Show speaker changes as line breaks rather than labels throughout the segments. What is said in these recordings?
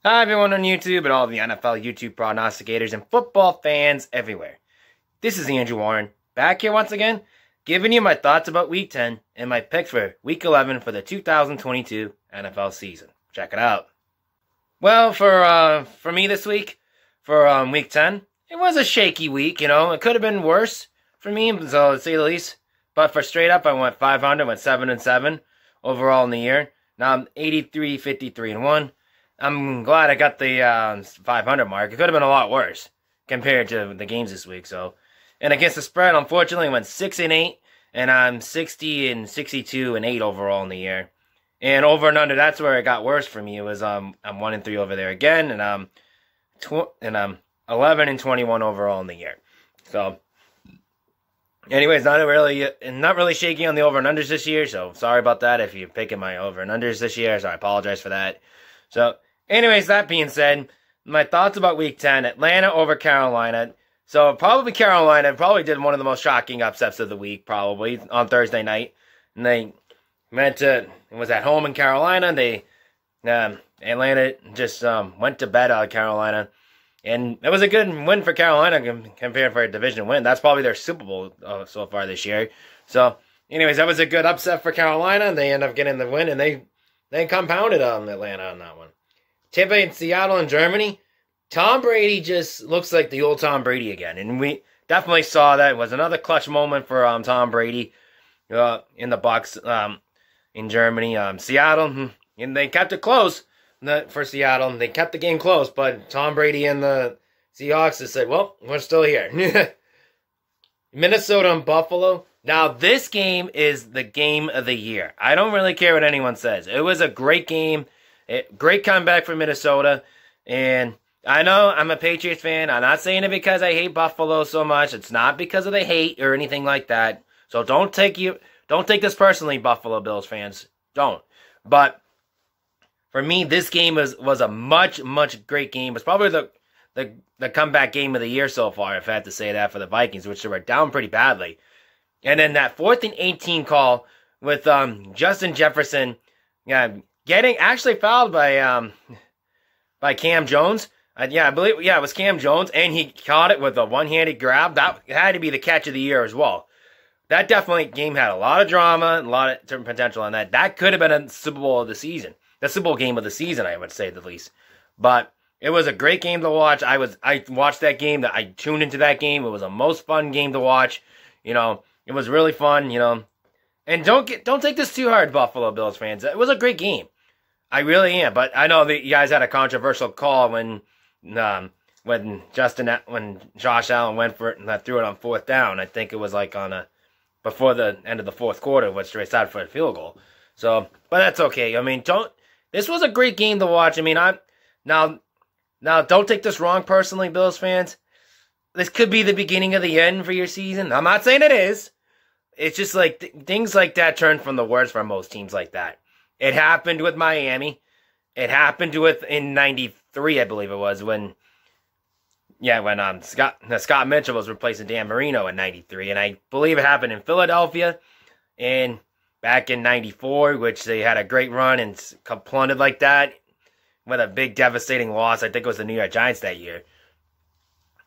Hi everyone on YouTube and all the NFL YouTube prognosticators and football fans everywhere. This is Andrew Warren, back here once again, giving you my thoughts about Week 10 and my picks for Week 11 for the 2022 NFL season. Check it out. Well, for me this week, for Week 10, it was a shaky week, you know. It could have been worse for me, so to say the least. But for straight up, I went 500, went 7-7 overall in the year. Now I'm 83, 53, and 1. I'm glad I got the 500 mark. It could have been a lot worse compared to the games this week. So, and against the spread, unfortunately, I went 6-8, and I'm 60 62 and 8 overall in the year. And over and under, that's where it got worse for me. It was I'm 1-3 over there again, and I'm 11 21 overall in the year. So, anyways, not really shaky on the over and unders this year. So sorry about that if you're picking my over and unders this year. So I apologize for that. So, anyways, that being said, my thoughts about Week 10, Atlanta over Carolina. So, probably Carolina did one of the most shocking upsets of the week, probably, on Thursday night. And they it was at home in Carolina. Atlanta just went to bed out of Carolina. And it was a good win for Carolina compared for a division win. That's probably their Super Bowl so far this year. So, anyways, that was a good upset for Carolina. They end up getting the win, and they compounded on Atlanta on that one. Tampa and Seattle and Germany. Tom Brady just looks like the old Tom Brady again. And we definitely saw that. It was another clutch moment for Tom Brady in the Bucs in Germany. Seattle, and they kept it close for Seattle. They kept the game close, but Tom Brady and the Seahawks just said, well, we're still here. Minnesota and Buffalo. Now, this game is the game of the year. I don't really care what anyone says. It was a great game. Great comeback for Minnesota. And I know I'm a Patriots fan. I'm not saying it because I hate Buffalo so much. It's not because of the hate or anything like that. So don't take this personally, Buffalo Bills fans. Don't. But for me, this game was a much great game. It's probably the comeback game of the year so far, if I had to say that, for the Vikings, which they were down pretty badly. And then that 4th and 18 call with Justin Jefferson getting actually fouled by Cam Jones. I believe it was Cam Jones, and he caught it with a one-handed grab. That had to be the catch of the year as well. That game had a lot of drama, and a lot of potential on that. That could have been a Super Bowl of the season. The Super Bowl game of the season, I would say, at least. But it was a great game to watch. I watched that game. I tuned into that game. It was the most fun game to watch. You know, it was really fun, you know. And don't take this too hard, Buffalo Bills fans. It was a great game. I really am. But I know that you guys had a controversial call when Josh Allen went for it and threw it on 4th down. I think it was before the end of the 4th quarter, which they started for a field goal. So, but that's okay. I mean, this was a great game to watch. I mean, now don't take this wrong personally, Bills fans. This could be the beginning of the end for your season. I'm not saying it is. It's just like things like that turn from the worst for most teams like that. It happened with Miami. It happened in '93, I believe it was, when Scott Mitchell was replacing Dan Marino in '93, and I believe it happened in Philadelphia and back in '94, which they had a great run and plummeted like that with a big devastating loss. I think it was the New York Giants that year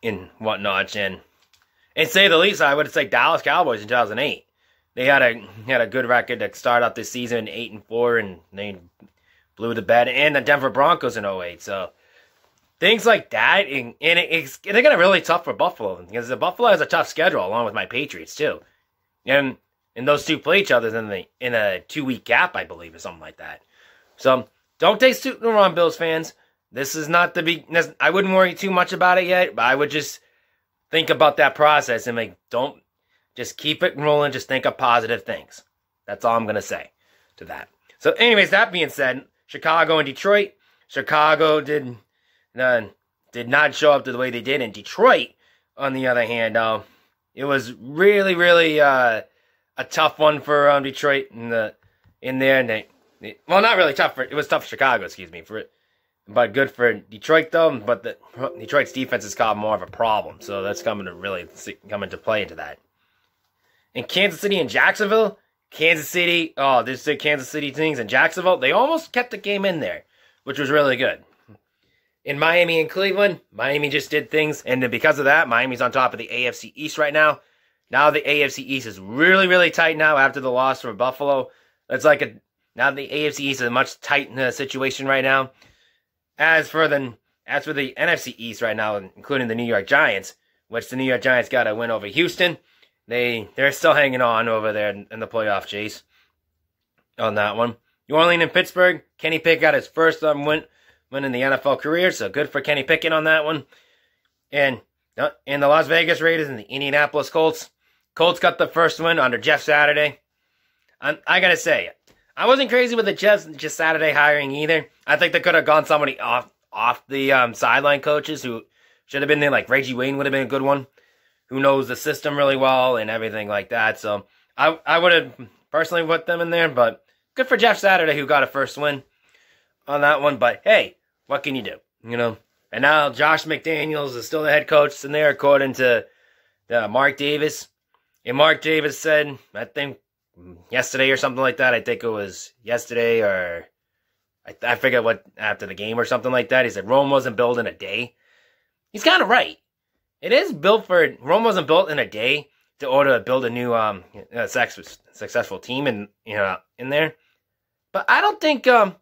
and whatnot. And say the least, I would say Dallas Cowboys in 2008. They had a good record to start out this season, 8-4, and they blew the bed. And the Denver Broncos in 2008. So things like that, and they're gonna really tough for Buffalo, because the Buffalo has a tough schedule along with my Patriots too. And those two play each other in a 2-week gap, I believe, or something like that. So don't take too wrong, Bills fans. This is not I wouldn't worry too much about it yet, but I would just think about that process and don't just keep it rolling. Just think of positive things. That's all I'm gonna say to that. So, anyways, that being said, Chicago and Detroit. Chicago did not show up to the way they did in Detroit. On the other hand, it was really a tough one for Detroit in there. And well, not really tough. It was tough for Chicago, but good for Detroit though. But Detroit's defense has got more of a problem, so that's coming to play into that. In Kansas City and Jacksonville, Kansas City, there's the Kansas City things in Jacksonville. They almost kept the game in there, which was really good. in Miami and Cleveland, Miami just did things, and because of that, Miami's on top of the AFC East right now. Now the AFC East is really, really tight now after the loss from Buffalo. Now the AFC East is a much tighter situation right now. As for the NFC East right now, including the New York Giants, which the New York Giants got a win over Houston, they're still hanging on over there in the playoff chase on that one. New Orleans and Pittsburgh, Kenny Pickett got his first win in the NFL career, so good for Kenny Pickett on that one. And in the Las Vegas Raiders and the Indianapolis Colts, Colts got the first win under Jeff Saturday. I gotta say, I wasn't crazy with the Jeff Saturday hiring either. I think they could have gone somebody off the sideline coaches who should have been there, like Reggie Wayne would have been a good one, who knows the system really well and everything like that. So I would have personally put them in there, but good for Jeff Saturday who got a first win on that one. But hey, what can you do? And now Josh McDaniels is still the head coach in there, according to Mark Davis. And Mark Davis said, I think yesterday or something like that. I think it was yesterday or I forget what, after the game or something like that. He said Rome wasn't built in a day. He's kind of right. Rome wasn't built in a day to order to build a new successful team in there. But I don't think Josh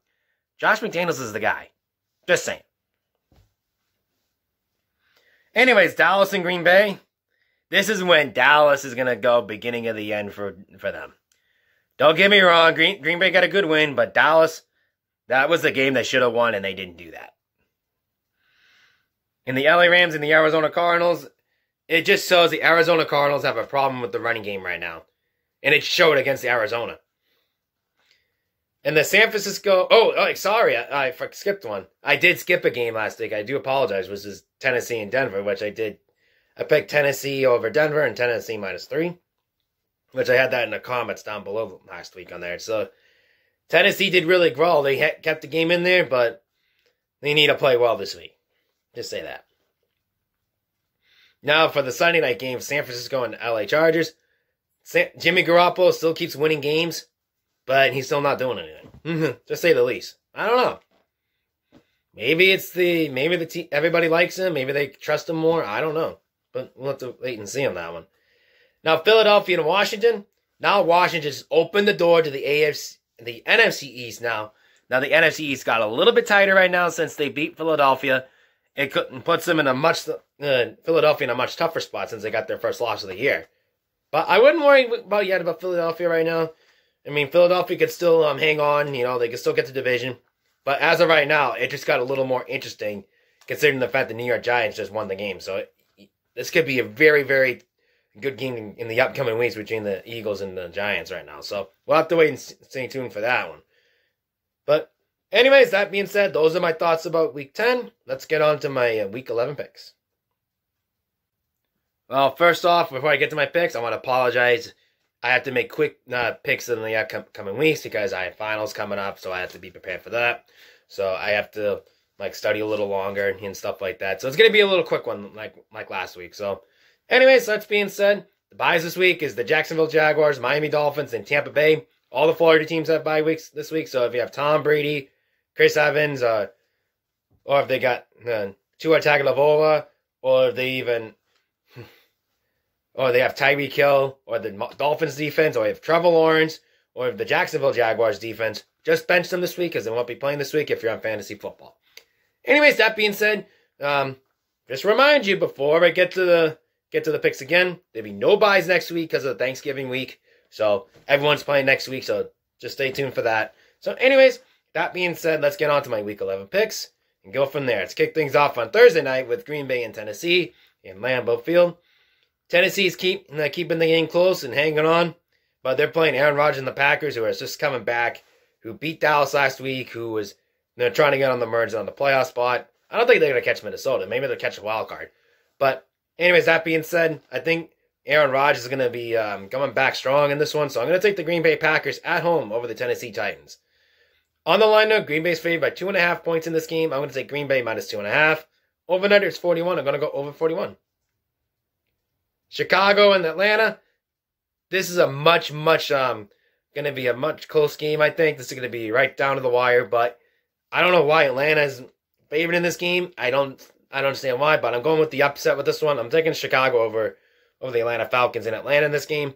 McDaniels is the guy. Just saying. Anyways, Dallas and Green Bay. This is when Dallas is going to go beginning of the end for them. Don't get me wrong, Green Bay got a good win, but Dallas, that was the game they should have won, and they didn't do that. In the LA Rams and the Arizona Cardinals, it just shows the Arizona Cardinals have a problem with the running game right now. And it showed against the Arizona. And the San Francisco... sorry, I skipped one. I did skip a game last week. I do apologize. It was Tennessee and Denver, which I did. I picked Tennessee over Denver and Tennessee -3, which I had that in the comments down below last week on there. So Tennessee did really well. They kept the game in there, but they need to play well this week. Just say that. Now for the Sunday night game, San Francisco and LA Chargers. Jimmy Garoppolo still keeps winning games, but he's still not doing anything. Just say the least. I don't know. Maybe everybody likes him. Maybe they trust him more. I don't know. But we'll have to wait and see on that one. Now, Philadelphia and Washington. Now, Washington just opened the door to the NFC East now. Now, the NFC East got a little bit tighter right now since they beat Philadelphia. It puts them in Philadelphia in a much tougher spot since they got their first loss of the year. But I wouldn't worry about Philadelphia right now. I mean, Philadelphia could still hang on. They could still get the division. But as of right now, it just got a little more interesting considering the fact the New York Giants just won the game. So this could be a very, very good game in the upcoming weeks between the Eagles and the Giants right now. So we'll have to wait and stay tuned for that one. But anyways, that being said, those are my thoughts about Week 10. Let's get on to my Week 11 picks. Well, first off, before I get to my picks, I want to apologize. I have to make quick picks in the upcoming weeks because I have finals coming up, so I have to be prepared for that. So I have to study a little longer and stuff like that. So it's going to be a little quick one like last week. So anyways, that being said, the buys this week is the Jacksonville Jaguars, Miami Dolphins, and Tampa Bay. All the Florida teams have bye weeks this week. So if you have Tom Brady, Chris Evans, or if they got Tua Tagovailoa, or if they even... or they have Tyreek Hill, or the Dolphins defense, or they have Trevor Lawrence, or if the Jacksonville Jaguars defense, just bench them this week because they won't be playing this week if you're on fantasy football. Anyways, that being said, just remind you before I get to the picks again, there'll be no buys next week because of Thanksgiving week. So everyone's playing next week, so just stay tuned for that. So anyways, that being said, let's get on to my Week 11 picks and go from there. Let's kick things off on Thursday night with Green Bay and Tennessee in Lambeau Field. Tennessee's keeping the game close and hanging on, but they're playing Aaron Rodgers and the Packers, who are just coming back, who beat Dallas last week, who was trying to get on the merge on the playoff spot. I don't think they're going to catch Minnesota. Maybe they'll catch a wild card. But anyways, that being said, I think Aaron Rodgers is going to be coming back strong in this one, so I'm going to take the Green Bay Packers at home over the Tennessee Titans. On the line now, Green Bay's favored by 2.5 points in this game. I'm going to take Green Bay minus 2.5. Over and under, it's 41. I'm going to go over 41. Chicago and Atlanta. This is a going to be a much close game, I think. This is going to be right down to the wire, but I don't know why Atlanta is favorite in this game. I don't understand why, but I'm going with the upset with this one. I'm taking Chicago over the Atlanta Falcons in Atlanta in this game.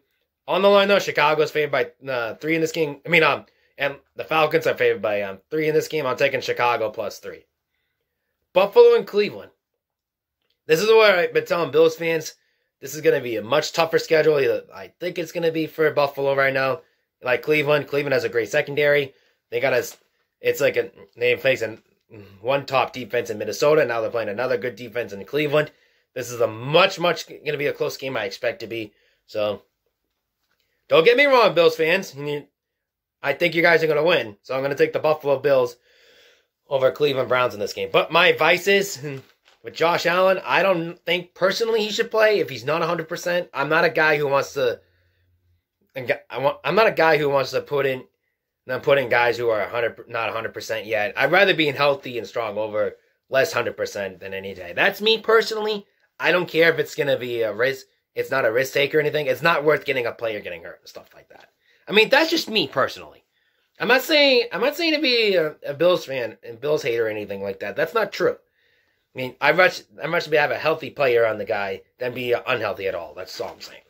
On the line, though, Chicago is favored by 3 in this game. And the Falcons are favored by 3 in this game. I'm taking Chicago plus 3. Buffalo and Cleveland. This is what I've been telling Bills fans. This is going to be a much tougher schedule. I think it's going to be for Buffalo right now. Like Cleveland. Cleveland has a great secondary. They face one top defense in Minnesota. Now they're playing another good defense in Cleveland. This is a much going to be a close game I expect to be. So, don't get me wrong, Bills fans. I think you guys are going to win. So I'm going to take the Buffalo Bills over Cleveland Browns in this game. But my advice is, with Josh Allen, I don't think personally he should play if he's not 100%. I'm not a guy who wants to put in guys who are not 100% yet. I'd rather being healthy and strong over less 100% than any day. That's me personally. I don't care if it's going to be a risk. It's not a risk take or anything. It's not worth getting a player getting hurt and stuff like that. That's just me personally. I'm not saying to be a Bills fan and Bills hater or anything like that. That's not true. I'd much have a healthy player on the guy than be unhealthy at all. That's all I'm saying.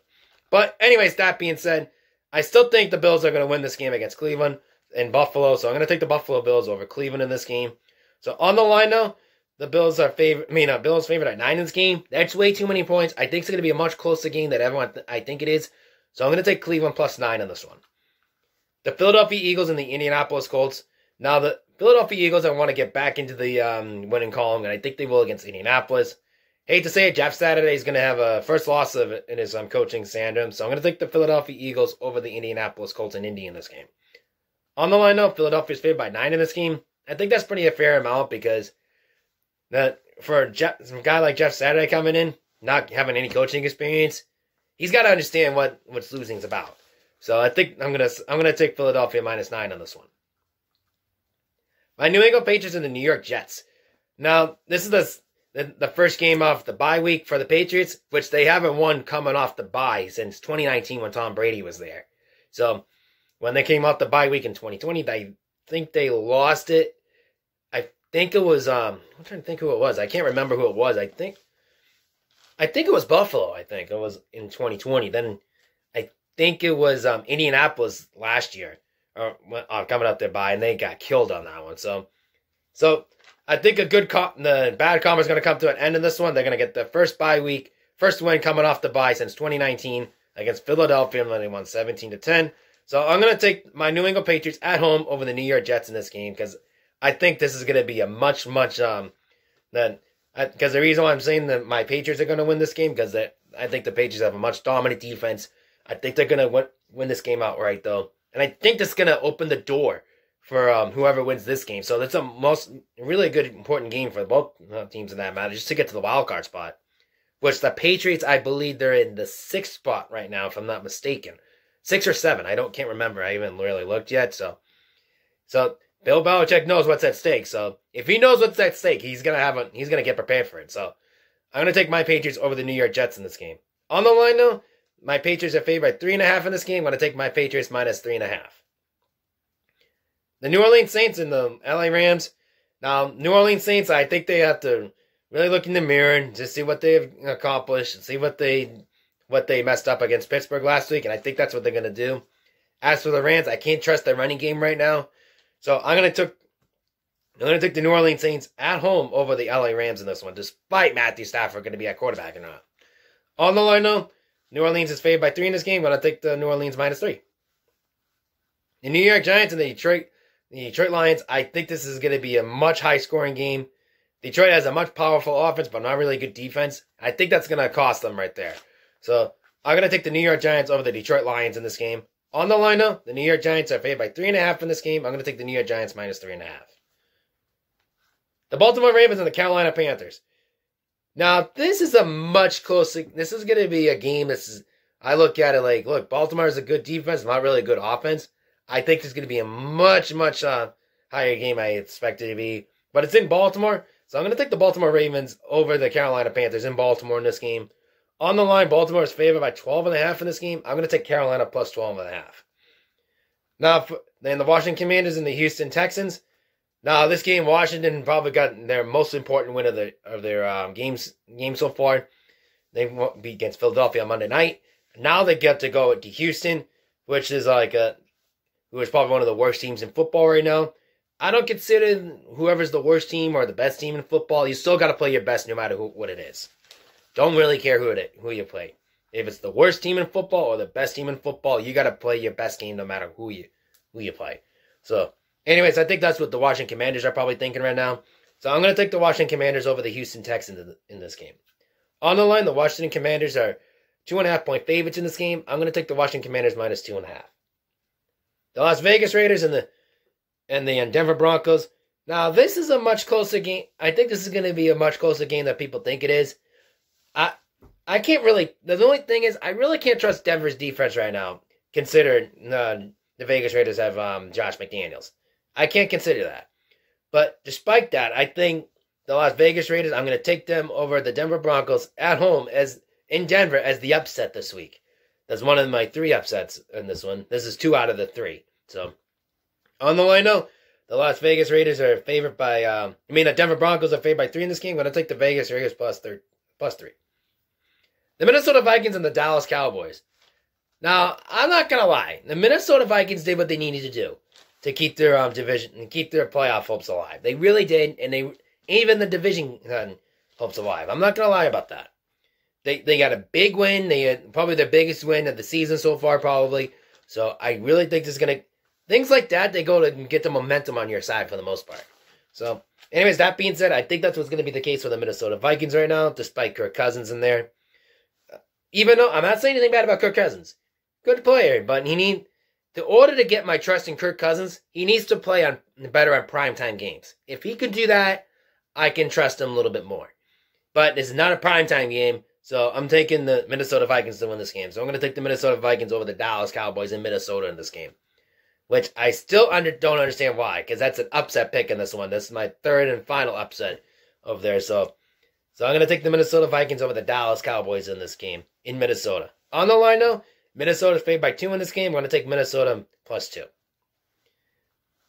But anyways, that being said, I still think the Bills are going to win this game against Cleveland and Buffalo. So I'm going to take the Buffalo Bills over Cleveland in this game. So on the line now, the Bills are Bills favored at 9 in this game. That's way too many points. I think it's going to be a much closer game than I think it is. So I'm going to take Cleveland plus 9 in this one. The Philadelphia Eagles and the Indianapolis Colts. Now, the Philadelphia Eagles, I want to get back into the winning column, and I think they will against Indianapolis. Hate to say it, Jeff Saturday is going to have a first loss in his coaching tandem, so I'm going to take the Philadelphia Eagles over the Indianapolis Colts and Indy in this game. On the line, though, Philadelphia is favored by 9 in this game. I think that's pretty a fair amount because for a guy like Jeff Saturday coming in, not having any coaching experience, he's got to understand what losing is about. So I think I'm gonna take Philadelphia minus 9 on this one. My New England Patriots and the New York Jets. Now, this is the first game off the bye week for the Patriots, which they haven't won coming off the bye since 2019 when Tom Brady was there. So when they came off the bye week in 2020, I think they lost it. I think it was I'm trying to think who it was. I can't remember who it was. I think it was Buffalo. I think it was in 2020. Then I think it was Indianapolis last year, coming up there by, and they got killed on that one. So I think the bad karma is going to come to an end in this one. They're going to get the first bye week, first win coming off the bye since 2019 against Philadelphia, and they won 17-10. So I'm going to take my New England Patriots at home over the New York Jets in this game because I think this is going to be a much because the reason why I'm saying that my Patriots are going to win this game because I think the Patriots have a much dominant defense. I think they're going to win this game outright, though. And I think that's going to open the door for whoever wins this game. So that's a really good, important game for both teams in that matter, just to get to the wild card spot. Which the Patriots, I believe they're in the 6th spot right now, if I'm not mistaken. 6 or 7. Can't remember. I haven't really looked yet. So Bill Belichick knows what's at stake. So if he knows what's at stake, he's gonna get prepared for it. So I'm gonna take my Patriots over the New York Jets in this game. On the line though, my Patriots are favored by 3.5 in this game. I'm gonna take my Patriots minus 3.5. The New Orleans Saints and the LA Rams. Now, New Orleans Saints, I think they have to really look in the mirror and just see what they've accomplished and see what they messed up against Pittsburgh last week, and I think that's what they're going to do. As for the Rams, I can't trust their running game right now, so I'm going to take the New Orleans Saints at home over the LA Rams in this one, despite Matthew Stafford going to be at quarterback or not. On the line, though, New Orleans is favored by 3 in this game. I'm going to take the New Orleans minus 3. The New York Giants and the Detroit Lions, I think this is going to be a much high-scoring game. Detroit has a much powerful offense, but not really good defense. I think that's going to cost them right there. So I'm going to take the New York Giants over the Detroit Lions in this game. On the line, though, the New York Giants are favored by 3.5 in this game. I'm going to take the New York Giants minus 3.5. The Baltimore Ravens and the Carolina Panthers. Now, this is a much closer. This is going to be a game. I look at it like, look, Baltimore is a good defense, not really a good offense. I think it's going to be a much higher game I expect it to be. But it's in Baltimore, so I'm going to take the Baltimore Ravens over the Carolina Panthers in Baltimore in this game. On the line, Baltimore is favored by 12.5 in this game. I'm going to take Carolina plus 12.5. Now, then the Washington Commanders and the Houston Texans. Now, this game, Washington probably got their most important win of their games so far. They beat against Philadelphia on Monday night. Now they get to go to Houston, which is who is probably one of the worst teams in football right now. I don't consider whoever's the worst team or the best team in football. You still got to play your best no matter what it is. Don't really care who you play. If it's the worst team in football or the best team in football, you got to play your best game no matter who you play. So, anyways, I think that's what the Washington Commanders are probably thinking right now. So I'm going to take the Washington Commanders over the Houston Texans in this game. On the line, the Washington Commanders are 2.5-point favorites in this game. I'm going to take the Washington Commanders minus 2.5. The Las Vegas Raiders and the Denver Broncos. Now, this is a much closer game. I think this is going to be a much closer game than people think it is. I can't really. The only thing is, I really can't trust Denver's defense right now, considering the Vegas Raiders have Josh McDaniels. I can't consider that. But despite that, I think the Las Vegas Raiders, I'm going to take them over the Denver Broncos at home in Denver as the upset this week. That's one of my 3 upsets in this one. This is 2 out of the 3. So, on the line, though, the Las Vegas Raiders are favored by, the Denver Broncos are favored by 3 in this game. I'm going to take the Vegas Raiders plus 3. The Minnesota Vikings and the Dallas Cowboys. Now, I'm not going to lie. The Minnesota Vikings did what they needed to do to keep their division and keep their playoff hopes alive. They really did, and even the division hopes alive. I'm not going to lie about that. They got a big win. They had probably their biggest win of the season so far, probably. So I really think this is going to... Things like that, they go to get the momentum on your side for the most part. So, anyways, that being said, I think that's what's going to be the case for the Minnesota Vikings right now, despite Kirk Cousins in there. Even though I'm not saying anything bad about Kirk Cousins. Good player, but in order to get my trust in Kirk Cousins, he needs to play better on primetime games. If he can do that, I can trust him a little bit more. But this is not a primetime game, so I'm taking the Minnesota Vikings to win this game. So I'm going to take the Minnesota Vikings over the Dallas Cowboys in Minnesota in this game. Which I still don't understand why, because that's an upset pick in this one. This is my 3rd and final upset over there. So I'm going to take the Minnesota Vikings over the Dallas Cowboys in this game in Minnesota. On the line, though, Minnesota's favored by 2 in this game. I'm going to take Minnesota plus 2.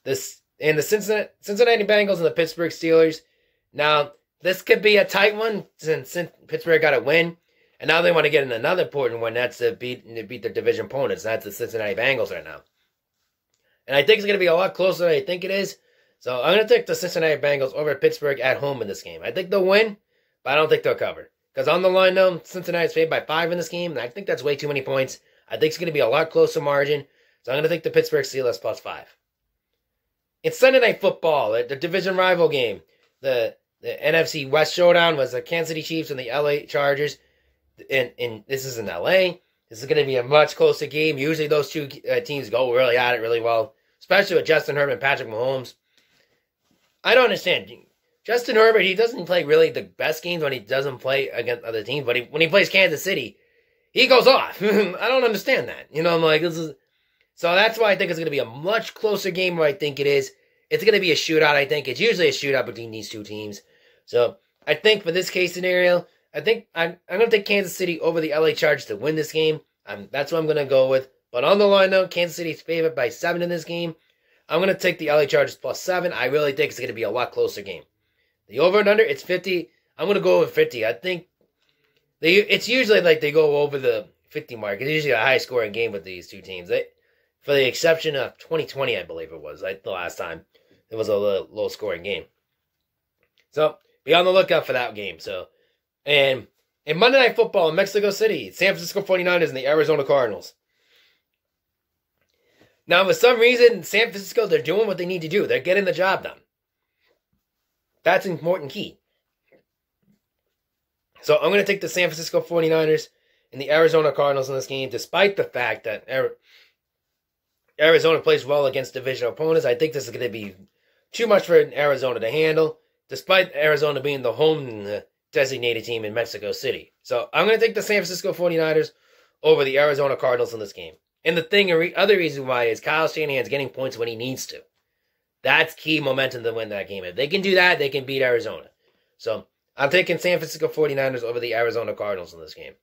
The Cincinnati Bengals and the Pittsburgh Steelers. Now, this could be a tight one since Pittsburgh got a win. And now they want to get in another important one. That's to beat their division opponents. That's the Cincinnati Bengals right now. And I think it's going to be a lot closer than I think it is. So I'm going to take the Cincinnati Bengals over Pittsburgh at home in this game. I think they'll win, but I don't think they'll cover. Because on the line, though, Cincinnati's favored by 5 in this game, and I think that's way too many points. I think it's going to be a lot closer margin. So I'm going to take the Pittsburgh Steelers plus 5. It's Sunday Night Football, the division rival game. The NFC West showdown was the Kansas City Chiefs and the LA Chargers. And this is in LA. This is going to be a much closer game. Usually those two teams go really at it really well, especially with Justin Herbert and Patrick Mahomes. I don't understand. Justin Herbert, he doesn't play really the best games when he doesn't play against other teams, but when he plays Kansas City, he goes off. I don't understand that. I'm like, so that's why I think it's going to be a much closer game than I think it is. It's going to be a shootout, I think. It's usually a shootout between these two teams. So I think for this case scenario, I think I'm going to take Kansas City over the LA Chargers to win this game. That's what I'm going to go with. But on the line, though, Kansas City's favored by 7 in this game. I'm going to take the LA Chargers plus 7. I really think it's going to be a lot closer game. The over and under, it's 50. I'm going to go with 50. I think it's usually like they go over the 50 mark. It's usually a high-scoring game with these two teams. For the exception of 2020, I believe it was, the last time. It was a low-scoring game. So, be on the lookout for that game. And in Monday Night Football in Mexico City, San Francisco 49ers and the Arizona Cardinals. Now, for some reason, San Francisco, they're doing what they need to do. They're getting the job done. That's an important key. So, I'm going to take the San Francisco 49ers and the Arizona Cardinals in this game, despite the fact that Arizona plays well against divisional opponents. I think this is going to be too much for Arizona to handle, despite Arizona being the home designated team in Mexico City. So I'm going to take the San Francisco 49ers over the Arizona Cardinals in this game. And the other reason why is Kyle Shanahan's getting points when he needs to. That's key momentum to win that game. If they can do that, they can beat Arizona. So I'm taking San Francisco 49ers over the Arizona Cardinals in this game.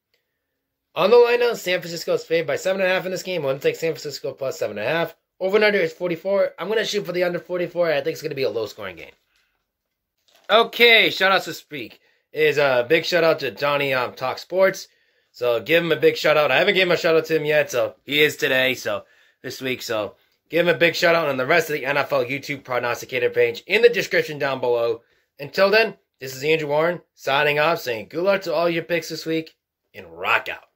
On the line now, San Francisco is favored by 7.5 in this game. I'm going to take San Francisco plus 7.5 Over and under is 44. I'm going to shoot for the under 44. I think it's going to be a low-scoring game. Okay, shout-outs to speak. Is a big shout-out to Donnie Talk Sports. So give him a big shout-out. I haven't given a shout-out to him yet, so he is today, so this week. So give him a big shout-out on the rest of the NFL YouTube prognosticator page in the description down below. Until then, this is Andrew Warren signing off, saying good luck to all your picks this week, and rock out.